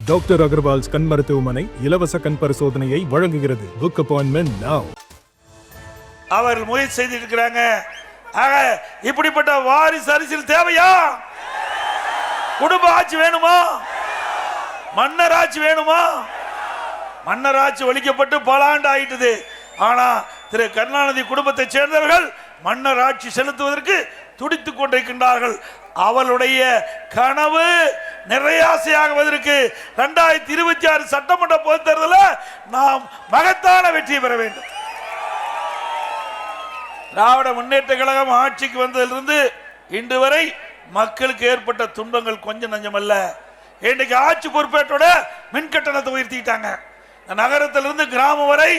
Doctor Agarwal's கண் மருத்துவமனை இலவச கண் பரிசோதனையை வழங்குகிறது. புக் அப்பாயின்மெண்ட் நவ. அவர்கள் முயற்சி செய்திருக்கிறாங்க. ஆக இப்படிப்பட்ட வாரிசு அரசியல் தேவையா? குடும்ப ஆட்சி வேணுமா? மன்னர் ஆட்சி வேணுமா? மன்னர் ஆட்சி ஒழிக்கப்பட்டு பல ஆண்டு ஆயிட்டது. ஆனா திரு கருணாநிதி குடும்பத்தை சேர்ந்தவர்கள் மன்னர் ஆட்சி செலுத்துவதற்கு துடித்துக் கொண்டிருக்கின்றார்கள். அவளுடைய கனவு நிறையாசையாகுவதற்கு 2026 சட்டமன்ற பொதுத் தேர்தலில் நாம் மகத்தான வெற்றி பெற வேண்டும். திராவிட முன்னேற்ற கழகம் ஆட்சிக்கு வந்ததிலிருந்து இன்று வரை மக்களுக்கு ஏற்பட்ட துன்பங்கள் கொஞ்சம் நஞ்சமல்ல. இன்றைக்கு ஆட்சி பொறுப்பேற்றோட மின் கட்டணத்தை உயர்த்திட்டாங்க. நகரத்திலிருந்து கிராமம் வரை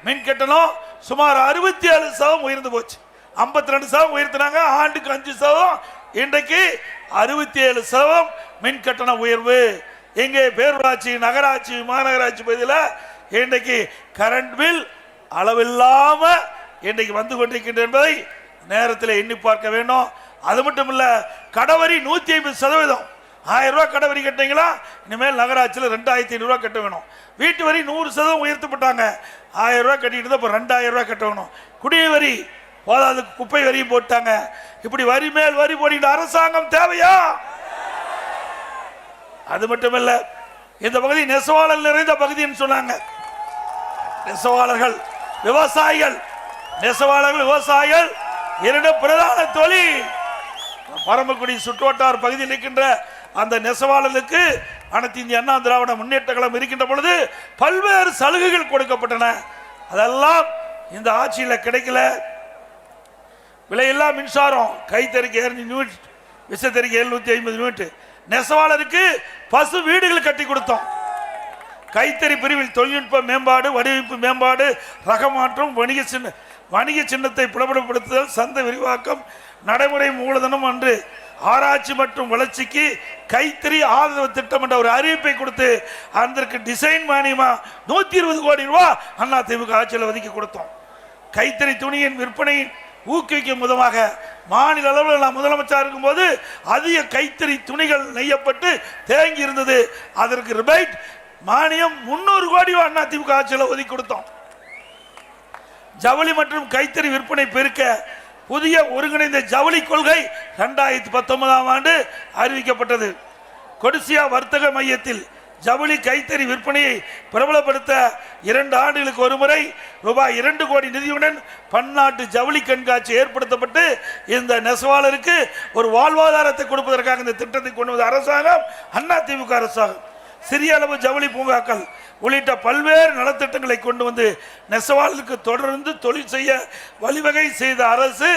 மின் கட்டணம் சுமார் 67% உயர்ந்து போச்சு. 52% உயர்த்தினாங்க. ஆண்டுக்கு 5%. இன்றைக்கு 67% மின் கட்டண உயர்வு. எங்கே பேரூராட்சி, நகராட்சி, மாநகராட்சி பகுதியில் இன்றைக்கு கரண்ட் பில் அளவில்லாம இன்றைக்கு வந்து கொண்டிருக்கின்ற என்பதை நேரத்தில் எண்ணி பார்க்க வேண்டும். அது மட்டும் இல்ல, கடவரி 150%. 1000 ரூபாய் கடவரி கட்டினீங்களா, இனிமேல் நகராட்சியில் 2500 ரூபாய் கட்ட வேணும். வீட்டு வரி 100% உயர்த்தப்பட்டாங்க. 1000 ரூபாய் கட்டிட்டு இருந்தா 2000 ரூபாய் கட்ட வேணும். குடிய வரி போதாது, குப்பை வரியும் போட்டாங்க. இப்படி வரி மேல் வரி போடுகின்ற அரசாங்கம் தேவையா? அது மட்டுமல்ல, இந்த பகுதி நெசவாளர் நிறைந்த பகுதின்னு சொன்னாங்க. நெசவாளர்கள் விவசாயிகள், நெசவாளர்கள் விவசாயிகள் இரண்டு பிரதான தொழில். பரமக்குடி சுற்றுவட்டார பகுதியில் இருக்கின்ற அந்த நெசவாளர்களுக்கு அனைத்து இந்திய அண்ணா திராவிட முன்னேற்ற கழகம் இருக்கின்ற பொழுது பல்வேறு சலுகைகள் கொடுக்கப்பட்டன. அதெல்லாம் இந்த ஆட்சியில் கிடைக்கல. விலையில்லா மின்சாரம், கைத்தறிக்கு 200 யூனிட், விசைத்தறிக்கு 750 யூனிட். நெசவாளருக்கு பசு வீடுகள் கட்டி கொடுத்தோம். கைத்தறி பிரிவில் தொழில்நுட்ப மேம்பாடு, வடிவமைப்பு மேம்பாடு, ரகமாற்றம், வணிக சின்னத்தை பிரபலப்படுத்துதல், சந்தை விரிவாக்கம், நடைமுறை மூலதனம் அன்று ஆராய்ச்சி மற்றும் வளர்ச்சிக்கு கைத்தறி ஆதரவு திட்டம் என்ற ஒரு அறிவிப்பை கொடுத்து அதற்கு டிசைன் மானியமா 120 கோடி ரூபாய் அண்ணா திமுக ஆட்சியில் ஒதுக்கி கொடுத்தோம். கைத்தறி துணியின் விற்பனை ஊக்குவிக்கும் விதமாக மாநில அளவில் நான் முதலமைச்சர் இருக்கும்போது அதிக கைத்தறி துணிகள் நெய்யப்பட்டு தேங்கி இருந்தது. அதற்கு ரிபைட் மானியம் 300 கோடி அண்ணா திமுக ஆட்சியில் ஒதுக்கி கொடுத்தோம். ஜவுளி மற்றும் கைத்தறி விற்பனை பெருக்க புதிய ஒருங்கிணைந்த ஜவுளி கொள்கை 2019ஆம் ஆண்டு அறிவிக்கப்பட்டது. கொடிசியா வர்த்தக மையத்தில் ஜவுளி கைத்தறி விற்பனையை பிரபலப்படுத்த 2 ஆண்டுகளுக்கு ஒருமுறை ரூபாய் 2 கோடி நிதியுடன் பன்னாட்டு ஜவுளி கண்காட்சி ஏற்படுத்தப்பட்டு இந்த நெசவாளருக்கு ஒரு வாழ்வாதாரத்தை கொடுப்பதற்காக இந்த திட்டத்தை கொண்டு வந்த அரசாங்கம் அண்ணா திமுக அரசாங்கம். சிறிய அளவு ஜவுளி பூங்காக்கள் உள்ளிட்ட பல்வேறு நலத்திட்டங்களை கொண்டு வந்து நெசவாளருக்கு தொடர்ந்து தொழில் செய்ய வழிவகை செய்த அரசு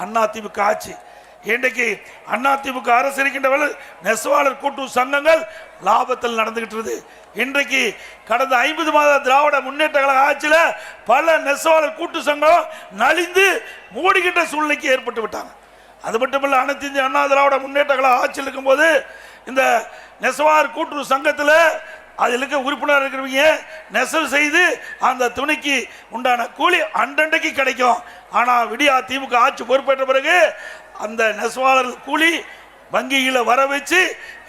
அதிமுக ஆட்சி. இன்றைக்கு அதிமுக அரசு இருக்கின்ற நெசவாளர் கூட்டு சங்கங்கள் லாபத்தில் நடந்துகிட்டு. இன்றைக்கு கடந்த 50 மாத திராவிட முன்னேற்ற கழக ஆட்சியில் பல நெசவாளர் கூட்டு சங்கம் நலிந்து மூடுகின்ற சூழ்நிலைக்கு ஏற்பட்டு விட்டாங்க. அது மட்டுமல்ல, அனைத்து இந்திய அண்ணா திராவிட முன்னேற்ற கழக ஆட்சியில் இருக்கும்போது இந்த நெசவாளர் கூட்டுறவு சங்கத்தில் அதில் இருக்க உறுப்பினர் இருக்கிறவங்க நெசவு செய்து அந்த துணிக்கு உண்டான கூலி அன்றன்றைக்கு கிடைக்கும். ஆனால் விடியா திமுக ஆட்சி பொறுப்பேற்ற பிறகு அந்த நெசவாளர் கூலி வங்கியில் வர வச்சு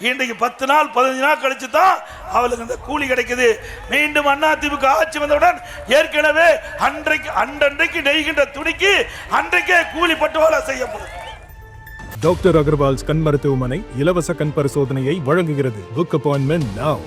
இன்றைக்கு 10 நாள் 15 நாள் கழிச்சு தான் அவளுக்கு அந்த கூலி கிடைக்குது. மீண்டும் அண்ணா திமுக ஆட்சி வந்தவுடன் ஏற்கனவே அன்றன்றைக்கு நெய்கின்ற துணிக்கு அன்றைக்கே கூலி பட்டுவாடா செய்யப்படும். டாக்டர் அகர்வால்ஸ் கண் மருத்துவமனை இலவச கண் பரிசோதனையை வழங்குகிறது. புக் அப்பாயின்மெண்ட் நவ.